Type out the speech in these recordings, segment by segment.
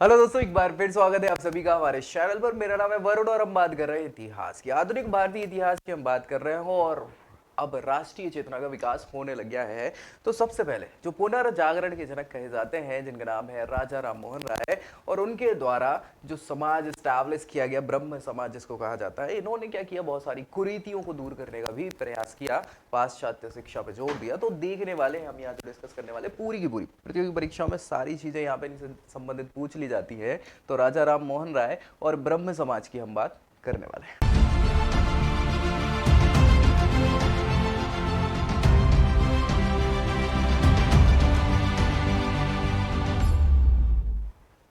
Hello दोस्तों, एक बार फिर स्वागत है आप सभी का हमारे चैनल पर। मेरा नाम है वरुण और हम बात कर रहे हैं इतिहास की, आधुनिक भारतीय इतिहास की हम बात कर रहे हैं। और अब राष्ट्रीय चेतना का विकास होने लग गया है। तो सबसे पहले जो पुनर्जागरण के जनक कहे जाते हैं, जिनका नाम है राजा राम मोहन राय, और उनके द्वारा जो समाज स्टैब्लिश किया गया, ब्रह्म समाज जिसको कहा जाता है, इन्होंने क्या किया, बहुत सारी कुरीतियों को दूर करने का भी प्रयास किया, पाश्चात्य शिक्षा पे जोर दिया। तो देखने वाले हम यहाँ जो डिस्कस करने वाले, पूरी की पूरी प्रतियोगी परीक्षाओं में सारी चीजें यहाँ पे इनसे संबंधित पूछ ली जाती है। तो राजा राम मोहन राय और ब्रह्म समाज की हम बात करने वाले हैं।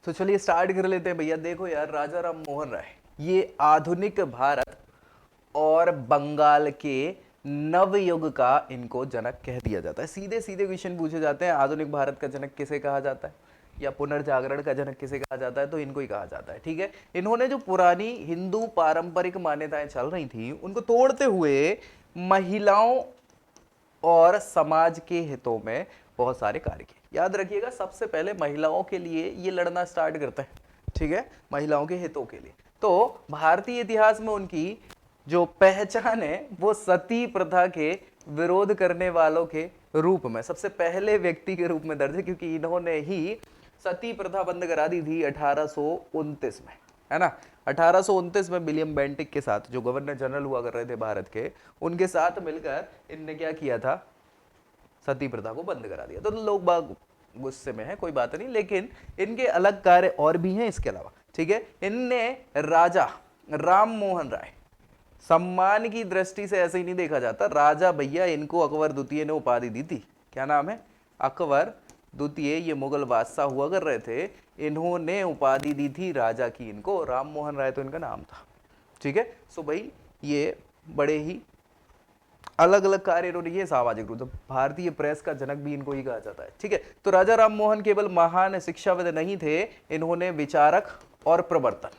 तो चलिए स्टार्ट कर लेते हैं भैया। देखो यार, राजा राम मोहन राय ये आधुनिक भारत और बंगाल के नवयुग का इनको जनक कह दिया जाता है। सीधे सीधे क्वेश्चन पूछे जाते हैं, आधुनिक भारत का जनक किसे कहा जाता है या पुनर्जागरण का जनक किसे कहा जाता है, तो इनको ही कहा जाता है। ठीक है, इन्होंने जो पुरानी हिंदू पारंपरिक मान्यताएं चल रही थी उनको तोड़ते हुए महिलाओं और समाज के हितों में बहुत सारे कार्य किए। याद रखिएगा, सबसे पहले महिलाओं के लिए ये लड़ना स्टार्ट करते हैं। ठीक है, महिलाओं के हितों के लिए। तो भारतीय इतिहास में उनकी जो पहचान है वो सती प्रथा के विरोध करने वालों के रूप में सबसे पहले व्यक्ति के रूप में दर्ज है, क्योंकि इन्होंने ही सती प्रथा बंद करा दी थी 1829 में, है ना। 1829 में विलियम बेंटिक के साथ, जो गवर्नर जनरल हुआ कर रहे थे भारत के, उनके साथ मिलकर इनने क्या किया था, सती प्रथा को बंद करा दिया। तो लोग बाग गुस्से में है, कोई बात नहीं, लेकिन इनके अलग कार्य और भी हैं इसके अलावा। ठीक है, इनने राजा राम मोहन राय, सम्मान की दृष्टि से ऐसे ही नहीं देखा जाता, राजा भैया, इनको अकबर द्वितीय ने उपाधि दी थी। क्या नाम है? अकबर द्वितीय। ये मुगल बादशाह हुआ कर रहे थे, इन्होंने उपाधि दी थी राजा की इनको, राम मोहन राय तो इनका नाम था। ठीक है, सो भाई ये बड़े ही अलग अलग कार्य इन्होंने ये सामाजिक रूप से, भारतीय प्रेस का जनक भी इनको ही कहा जाता है। ठीक है, तो राजा राम मोहन केवल महान शिक्षाविद नहीं थे, इन्होंने विचारक और प्रवर्तन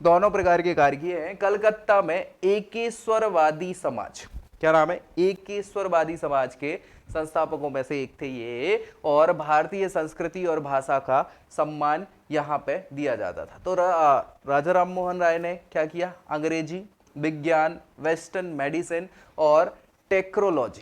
दोनों प्रकार के कार्य किए हैं। कलकत्ता में एकेश्वरवादी समाज, क्या नाम है, एकेश्वरवादी समाज के संस्थापकों में से एक थे ये, और भारतीय संस्कृति और भाषा का सम्मान यहाँ पे दिया जाता था। तो राजा राम मोहन राय ने क्या किया, अंग्रेजी, विज्ञान, वेस्टर्न मेडिसिन और टेक्नोलॉजी,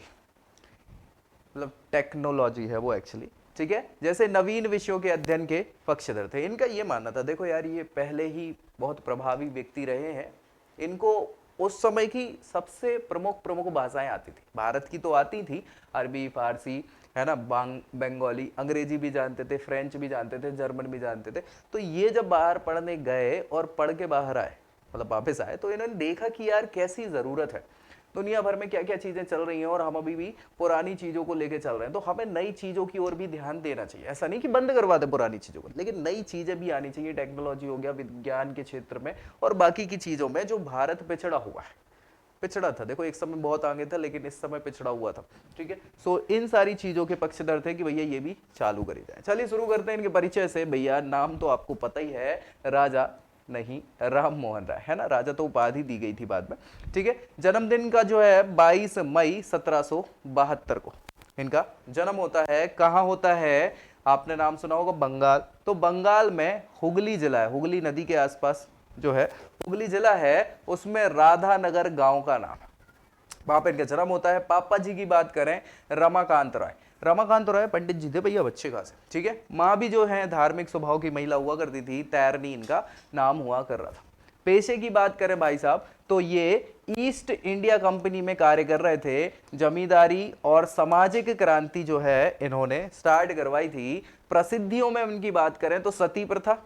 मतलब टेक्नोलॉजी है वो एक्चुअली, ठीक है, जैसे नवीन विषयों के अध्ययन के पक्षधर थे। इनका ये मानना था, देखो यार, ये पहले ही बहुत प्रभावी व्यक्ति रहे हैं, इनको उस समय की सबसे प्रमुख प्रमुख भाषाएं आती थी। भारत की तो आती थी, अरबी, फारसी, है ना, बंगाली, अंग्रेजी भी जानते थे, फ्रेंच भी जानते थे, जर्मन भी जानते थे। तो ये जब बाहर पढ़ने गए और पढ़ के बाहर आए, मतलब वापस आए, तो इन्होंने देखा कि यार कैसी जरूरत है, दुनिया भर में क्या क्या चीजें चल रही हैं और हम अभी भी पुरानी चीजों को लेके चल रहे हैं। तो हमें नई चीजों की ओर भी ध्यान देना चाहिए। ऐसा नहीं कि बंद करवा दे पुरानी चीजों को, लेकिन नई चीजें भी आनी चाहिए। टेक्नोलॉजी हो गया, विज्ञान के क्षेत्र में और बाकी की चीजों में, जो भारत पिछड़ा हुआ है, पिछड़ा था, देखो एक समय बहुत आगे था लेकिन इस समय पिछड़ा हुआ था। ठीक है, सो इन सारी चीजों के पक्षधर थे कि भैया ये भी चालू करी जाए। चलिए शुरू करते हैं इनके परिचय से। भैया नाम तो आपको पता ही है, राजा नहीं, राम मोहन राय, है ना, राजा तो उपाधि दी गई थी बाद में। ठीक है, जन्मदिन का जो है 22 मई 1772 को इनका जन्म होता है। कहाँ होता है, आपने नाम सुना होगा, बंगाल। तो बंगाल में हुगली जिला है, हुगली नदी के आसपास जो है हुगली जिला है, उसमें राधानगर गांव का नाम, वहां पर इनका जन्म होता है। पापा जी की बात करें, रमाकांत राय, रमाकांत राय पंडित जी थे भैया बच्चे का से। ठीक है, माँ भी जो है धार्मिक स्वभाव की महिला हुआ करती थी, तैरनी इनका नाम हुआ कर रहा था। पेशे की बात करें भाई साहब, तो ये ईस्ट इंडिया कंपनी में कार्य कर रहे थे। जमींदारी और सामाजिक क्रांति जो है इन्होंने स्टार्ट करवाई थी। प्रसिद्धियों में उनकी बात करें तो सती प्रथा,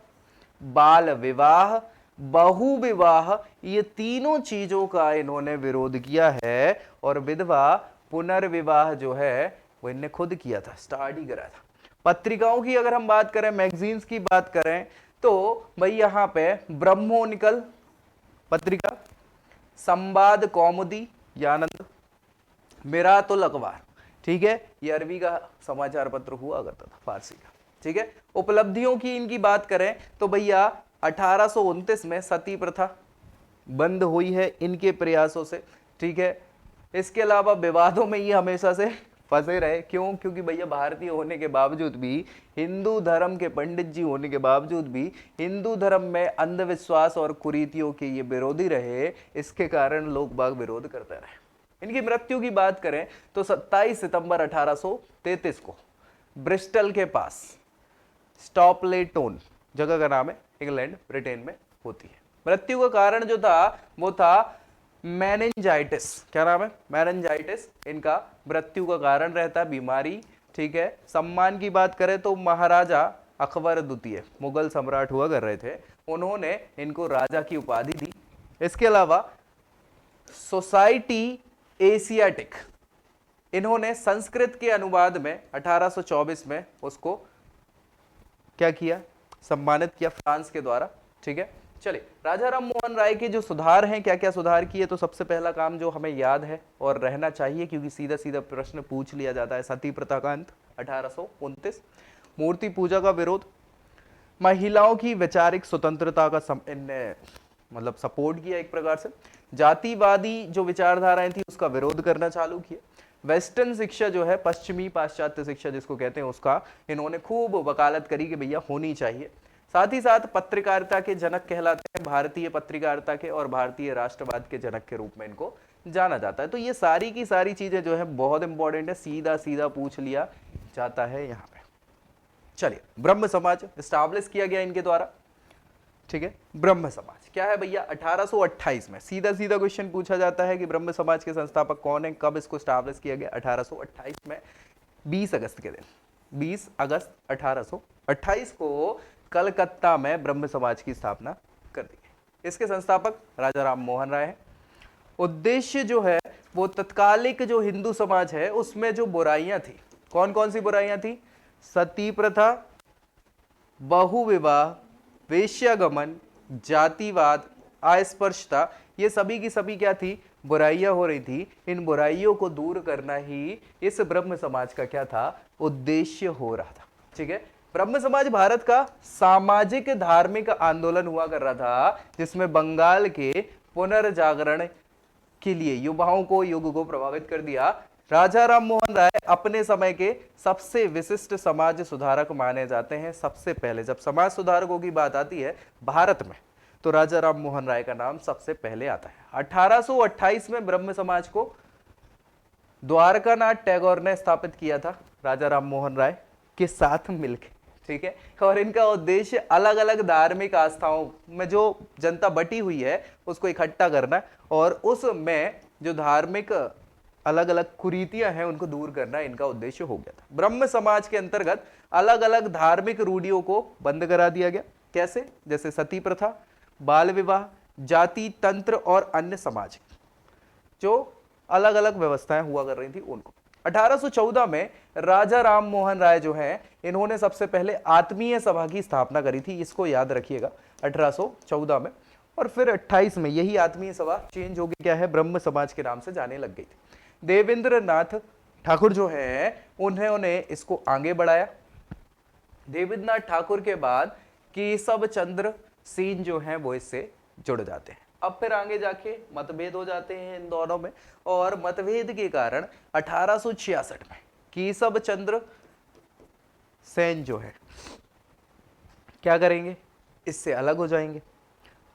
बाल विवाह, बहु विवाह, ये तीनों चीजों का इन्होंने विरोध किया है। और विधवा पुनर्विवाह जो है वो इनने खुद किया था, स्टार्ट ही करा था। पत्रिकाओं की अगर हम बात करें, मैगजीन्स की बात करें, तो भाई यहां पे ब्रह्मोनिकल पत्रिका, संवाद कौमुदी यानंद, मिरातुल अखबार, ठीक है, ये अरबी का समाचार पत्र हुआ करता था, फारसी का। ठीक है, उपलब्धियों की इनकी बात करें तो भैया 1829 में सती प्रथा बंद हुई है इनके प्रयासों से। ठीक है, इसके अलावा विवादों में ये हमेशा से फंसे रहे। क्यों? क्योंकि भैया भारतीय होने के बावजूद भी, हिंदू धर्म के पंडित जी होने के बावजूद भी, हिंदू धर्म में अंधविश्वास और कुरीतियों के ये विरोधी रहे, इसके कारण लोग बाग विरोध करते रहे। इनकी मृत्यु की बात करें तो 27 सितंबर 1833 को ब्रिस्टल के पास स्टॉपलेटोन जगह का नाम है, इंग्लैंड ब्रिटेन में होती है। मृत्यु का कारण जो था वो था मेनिंजाइटिस। क्या नाम है? मेनिंजाइटिस इनका मृत्यु का कारण रहता है, बीमारी। ठीक है। सम्मान की बात करें तो महाराजा अकबर द्वितीय मुगल सम्राट हुआ कर रहे थे, उन्होंने इनको राजा की उपाधि दी। इसके अलावा सोसाइटी एशियाटिक, इन्होंने संस्कृत के अनुवाद में 1824 में उसको क्या किया? सम्मानित किया फ्रांस के द्वारा। ठीक है। चलिए, राजा राम मोहन राय के जो सुधार हैं, क्या क्या सुधार किए, तो सबसे पहला काम जो हमें याद है और रहना चाहिए, क्योंकि सीधा सीधा प्रश्न पूछ लिया जाता है, सती प्रथा का अंत 1829, मूर्ति पूजा का विरोध, महिलाओं की वैचारिक स्वतंत्रता का इनने मतलब सपोर्ट किया एक प्रकार से, जातिवादी जो विचारधाराएं थी उसका विरोध करना चालू किया, वेस्टर्न शिक्षा जो है, पश्चिमी पाश्चात्य शिक्षा जिसको कहते हैं, उसका इन्होंने खूब वकालत करी कि भैया होनी चाहिए। साथ ही साथ पत्रकारिता के जनक कहलाते हैं, भारतीय पत्रकारिता के और भारतीय राष्ट्रवाद के जनक के रूप में इनको जाना जाता है। तो ये सारी की सारी चीजें जो है बहुत इंपॉर्टेंट है, सीधा सीधा पूछ लिया जाता है यहाँ पे। चलिए, ब्रह्म समाज स्टैब्लिश किया गया इनके द्वारा। ठीक है। ब्रह्म समाज क्या है भैया? 1828 में सीधा सीधा क्वेश्चन पूछा जाता है कि ब्रह्म समाज के संस्थापक कौन है, कब इसको स्टैब्लिश किया गया? 1828 में, 20 अगस्त के दिन, 20 अगस्त 1828 को कलकत्ता में ब्रह्म समाज की स्थापना कर दी गई। इसके संस्थापक राजा राम मोहन राय हैं। उद्देश्य जो है वो तत्कालिक जो हिंदू समाज है उसमें जो बुराइयां थी, कौन कौन सी बुराइयां थी? सती प्रथा, बहुविवाह, वेश्यागमन, जातिवाद, अस्पृश्यता, ये सभी की सभी क्या थी? बुराइयां हो रही थी। इन बुराइयों को दूर करना ही इस ब्रह्म समाज का क्या था? उद्देश्य हो रहा था। ठीक है। ब्रह्म समाज भारत का सामाजिक धार्मिक आंदोलन हुआ कर रहा था, जिसमें बंगाल के पुनर्जागरण के लिए युवाओं को, युग को प्रभावित कर दिया। राजा राम मोहन राय अपने समय के सबसे विशिष्ट समाज सुधारक माने जाते हैं। सबसे पहले जब समाज सुधारकों की बात आती है भारत में, तो राजा राम मोहन राय का नाम सबसे पहले आता है। 1828 में ब्रह्म समाज को द्वारकानाथ टैगोर ने स्थापित किया था, राजा राम मोहन राय के साथ मिलकर। ठीक है। और इनका उद्देश्य अलग अलग धार्मिक आस्थाओं में जो जनता बटी हुई है उसको इकट्ठा करना और उसमें जो धार्मिक अलग अलग कुरीतियां हैं उनको दूर करना इनका उद्देश्य हो गया था। ब्रह्म समाज के अंतर्गत अलग अलग धार्मिक रूढ़ियों को बंद करा दिया गया। कैसे? जैसे सती प्रथा, बाल विवाह, जाति तंत्र और अन्य सामाजिक जो अलग अलग व्यवस्थाएं हुआ कर रही थी उनको। 1814 में राजा राम मोहन राय जो हैं, इन्होंने सबसे पहले आत्मीय सभा की स्थापना करी थी। इसको याद रखिएगा, 1814 में। और फिर 28 में यही आत्मीय सभा चेंज हो गई, क्या है? ब्रह्म समाज के नाम से जाने लग गई थी। देवेंद्र नाथ ठाकुर जो हैं, उन्होंने इसको आगे बढ़ाया। देवेंद्र नाथ ठाकुर के बाद केशव चंद्र सेन जो हैं वो इससे जुड़ जाते हैं। अब फिर आगे जाके मतभेद हो जाते हैं इन दोनों में, और मतभेद के कारण 1866 में केशव चंद्र सेन जो है क्या करेंगे? इससे अलग हो जाएंगे।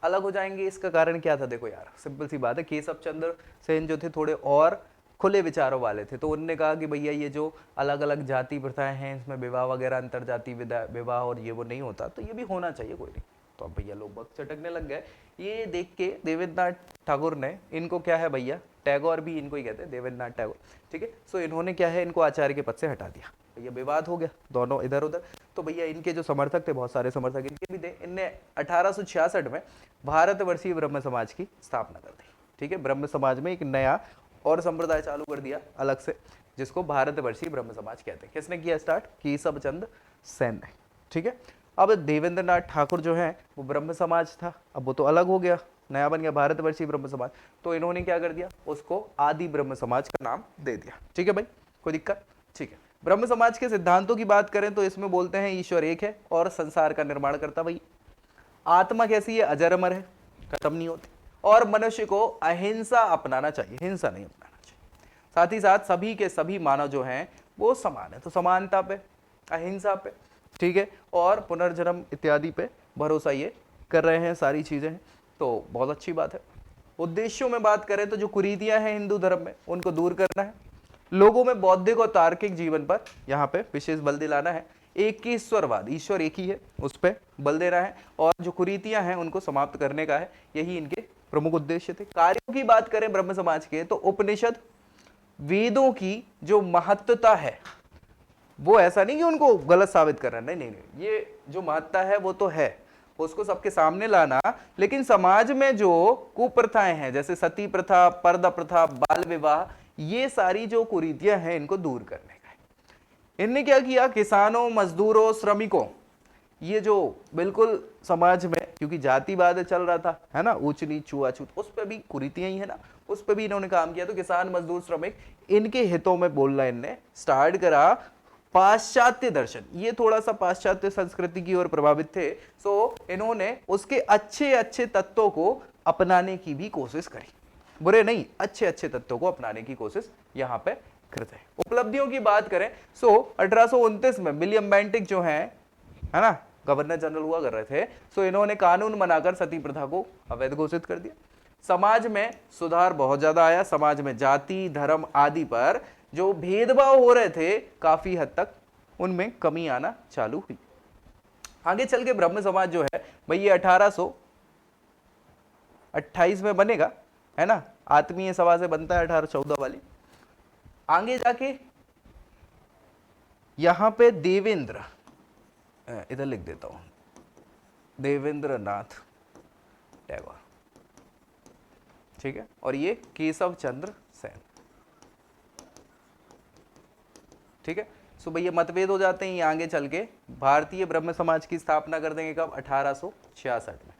अलग हो जाएंगे, इसका कारण क्या था? देखो यार, सिंपल सी बात है, केशव चंद्र सेन जो थे थोड़े और खुले विचारों वाले थे, तो उन्होंने कहा कि भैया ये जो अलग अलग जाति प्रथाएं हैं, इसमें विवाह वगैरह अंतर जाति विवाह और ये वो नहीं होता, तो ये भी होना चाहिए, कोई नहीं। तो अब भैया लोग वक्त चटकने लग गए। ये देख के देवेंद्र नाथ ठाकुर ने, इनको क्या है भैया, टैगोर भी इनको ही कहते हैं, देवेंद्र नाथ टैगोर। ठीक है। सो इन्होंने क्या है, इनको आचार्य के पद से हटा दिया। भैया विवाद हो गया, दोनों इधर उधर। तो भैया इनके जो समर्थक थे, बहुत सारे समर्थक इनके भी थे, इनने 1866 में भारतवर्षीय ब्रह्म समाज की स्थापना कर दी। ठीक है। ब्रह्म समाज में एक नया और संप्रदाय चालू कर दिया अलग से, जिसको भारतवर्षीय ब्रह्म समाज कहते हैं। किसने किया स्टार्ट? केशव चंद्र सेन ने। ठीक है। अब देवेंद्र नाथ ठाकुर जो है वो ब्रह्म समाज था, अब वो तो अलग हो गया, नया बन गया भारतवर्षीय ब्रह्म समाज। तो इन्होंने क्या कर दिया, उसको आदि ब्रह्म समाज का नाम दे दिया। ठीक है भाई, कोई दिक्कत? ठीक है। ब्रह्म समाज के सिद्धांतों की बात करें तो इसमें बोलते हैं ईश्वर एक है और संसार का निर्माण करता भाई। आत्मा कैसी है? अजर अमर है, खत्म नहीं होती। और मनुष्य को अहिंसा अपनाना चाहिए, हिंसा नहीं अपनाना चाहिए। साथ ही साथ सभी के सभी मानव जो हैं वो समान है। तो समानता पे, अहिंसा पे, ठीक है, और पुनर्जन्म इत्यादि पे भरोसा ये कर रहे हैं, सारी चीजें हैं, तो बहुत अच्छी बात है। उद्देश्यों में बात करें तो जो कुरीतियां हैं हिंदू धर्म में उनको दूर करना है, लोगों में बौद्धिक और तार्किक जीवन पर यहाँ पे विशेष बल दिलाना है, एक ही ईश्वरवाद, ईश्वर एक ही है उस पर बल देना है, और जो कुरीतियां हैं उनको समाप्त करने का है, यही इनके प्रमुख उद्देश्य थे। कार्यों की बात करें ब्रह्म समाज के तो उपनिषद वेदों की जो महत्वता है वो ऐसा नहीं कि उनको गलत साबित कर रहा है, नहीं नहीं नहीं, ये जो महत्ता है वो तो है, उसको सबके सामने लाना, लेकिन समाज में जो कुप्रथाएं हैं जैसे सती प्रथा, पर्दा प्रथा, बाल विवाह, ये सारी जो कुरीतियां हैं इनको दूर करने का है। इनने क्या किया, किसानों, मजदूरों, श्रमिकों, ये जो बिल्कुल समाज में क्योंकि जातिवाद चल रहा था, है ना, ऊंच नीच छुआछूत, उस पर भी कुरीतियां ही है ना, उस पर भी इन्होंने काम किया। तो किसान, मजदूर, श्रमिक, इनके हितों में बोलना इनने स्टार्ट करा। पाश्चात्य दर्शन, ये थोड़ा सा पाश्चात्य संस्कृति की ओर प्रभावित थे, सो इन्होंने उसके अच्छे अच्छे तत्वों को अपनाने की भी कोशिश करी, बुरे नहीं, अच्छे अच्छे तत्वों को अपनाने की कोशिश यहां पे करते हैं। उपलब्धियों की बात करें सो 1829 में विलियम बेंटिक जो है ना, गवर्नर जनरल हुआ कर रहे थे, सो इन्होंने कानून बनाकर सती प्रथा को अवैध घोषित कर दिया। समाज में सुधार बहुत ज्यादा आया, समाज में जाति, धर्म आदि पर जो भेदभाव हो रहे थे काफी हद तक उनमें कमी आना चालू हुई। आगे चल के ब्रह्म समाज जो है भाई ये 1828 में बनेगा, है ना, आत्मीय सभा से बनता है 1814 वाली। आगे जाके यहां पे देवेंद्र, इधर लिख देता हूं, देवेंद्र नाथ टैगोर, ठीक है, और ये केशव चंद्र सेन, ठीक है। सो भैया मतभेद हो जाते हैं, ये आगे चल के भारतीय ब्रह्म समाज की स्थापना कर देंगे कब, 1866 में,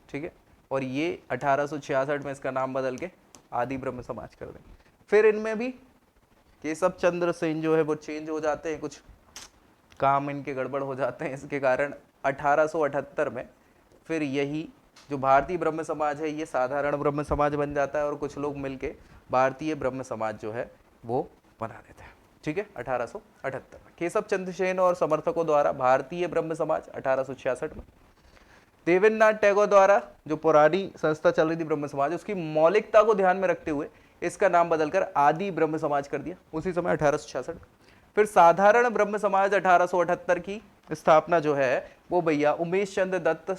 ठीक है, और ये 1866 में इसका नाम बदल के आदि ब्रह्म समाज कर देंगे। फिर इनमें भी केशव चंद्र सेन जो है वो चेंज हो जाते हैं, कुछ काम इनके गड़बड़ हो जाते हैं, इसके कारण 1878 में फिर यही जो भारतीय ब्रह्म समाज है ये साधारण ब्रह्म समाज बन जाता है, और कुछ लोग मिलके भारतीय ब्रह्म समाज जो है वो बना देते हैं, ठीक है, 1878 में। केशव चंद्र सेन और समर्थकों द्वारा भारतीय ब्रह्म समाज 1866 में। देवेंद्रनाथ टैगोर द्वारा जो पुरानी संस्था चल रही थी ब्रह्म समाज, उसकी मौलिकता को ध्यान में रखते हुए इसका नाम बदलकर आदि ब्रह्म समाज कर दिया उसी समय 1866 में। फिर साधारण ब्रह्म समाज 1878 की स्थापना जो है वो भैया उमेश चंद्र दत्त,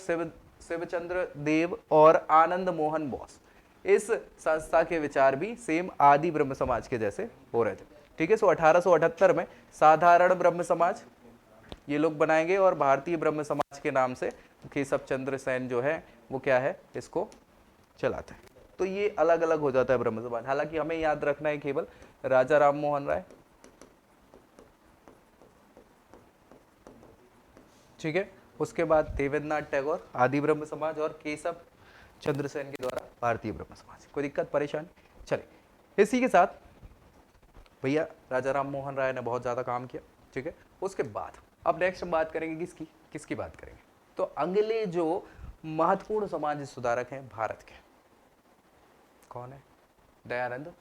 शिवचंद्र देव और आनंद मोहन बोस, इस संस्था के विचार भी सेम आदि ब्रह्म समाज के जैसे हो रहे थे, ठीक है। सो 1878 में साधारण ब्रह्म समाज ये लोग बनाएंगे, और भारतीय ब्रह्म समाज के नाम से केशव चंद्र सेन जो है वो क्या है, इसको चलाते हैं। तो ये अलग अलग हो जाता है ब्रह्म समाज। हालांकि हमें याद रखना है केवल राजा राम मोहन राय, ठीक है, उसके बाद देवेंद्रनाथ टैगोर आदि ब्रह्म समाज, और केशव चंद्र सेन के द्वारा भारतीय ब्रह्म समाज। कोई दिक्कत परेशानी? चले, इसी के साथ भैया राजा राम मोहन राय ने बहुत ज़्यादा काम किया, ठीक है। उसके बाद अब नेक्स्ट हम बात करेंगे किसकी, किसकी बात करेंगे, तो अगले जो महत्वपूर्ण समाज सुधारक हैं भारत के, कौन है, दयानंद